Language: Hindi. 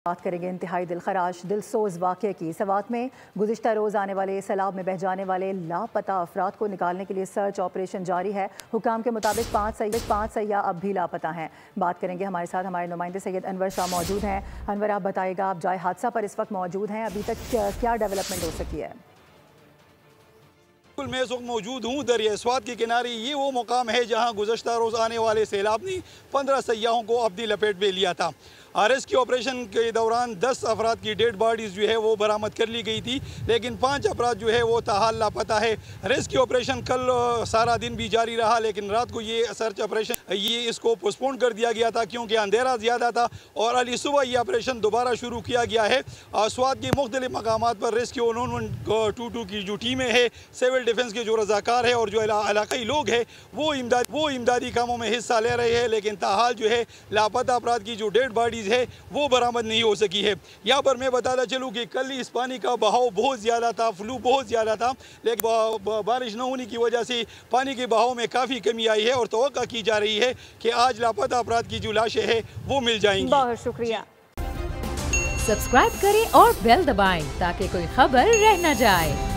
बात करेंगे इंतहाई दिलखराश दिलसोज वाक़े की। सवात में गुज़िश्ता रोज़ आने वाले सैलाब में बह जाने वाले लापता अफराद को निकालने के लिए सर्च ऑपरेशन जारी है। हुकाम के मुताबिक पाँच सैयाह अब भी लापता हैं। बात करेंगे, हमारे साथ हमारे नुमाइंदे सैयद अनवर शाह मौजूद हैं। अनवर, आप बताइएगा, आप जाए हादसा पर इस वक्त मौजूद हैं, अभी तक क्या डेवलपमेंट हो सकी है? मैं इस वक्त मौजूद हूँ दरिया स्वात के किनारे। ये वो मुकाम है जहाँ गुज़श्ता रोज़ आने वाले सैलाब ने 15 सैयाहों को अपनी लपेट में लिया था। रेस्क्यू ऑपरेशन के दौरान 10 अफराद की डेड बॉडीज़ जो है वो बरामद कर ली गई थी, लेकिन 5 अफराद जो है वो ताहाल लापता है। रेस्क्यू ऑपरेशन कल सारा दिन भी जारी रहा, लेकिन रात को ये सर्च ऑपरेशन इसको पोस्टपोन कर दिया गया था क्योंकि अंधेरा ज़्यादा था और अली सुबह ये ऑपरेशन दोबारा शुरू किया गया है। स्वात के मुख्तलिफ मकामात पर रेस्क्यू 91122 की जो टीमें हैं, सिविल डिफेंस के जो रजाकार है और जो इलाकाई लोग हैं वो इमदादी कामों में हिस्सा ले रहे हैं, लेकिन ताहाल जो है लापता अफराद की जो डेड बॉडी है वो बरामद नहीं हो सकी है। यहाँ पर मैं बताता चलूँ कि कल इस पानी का बहाव बहुत ज़्यादा था, फ्लो बहुत ज़्यादा था, लेकिन बारिश न होने की वजह से पानी के बहाव में काफ़ी कमी आई है और तवक्का की जा रही है कि आज लापता अफराद की जो लाशें हैं वो मिल जाएंगी। बहुत शुक्रिया। सब्सक्राइब करें और बेल दबाएं ताकि कोई खबर रह न जाए।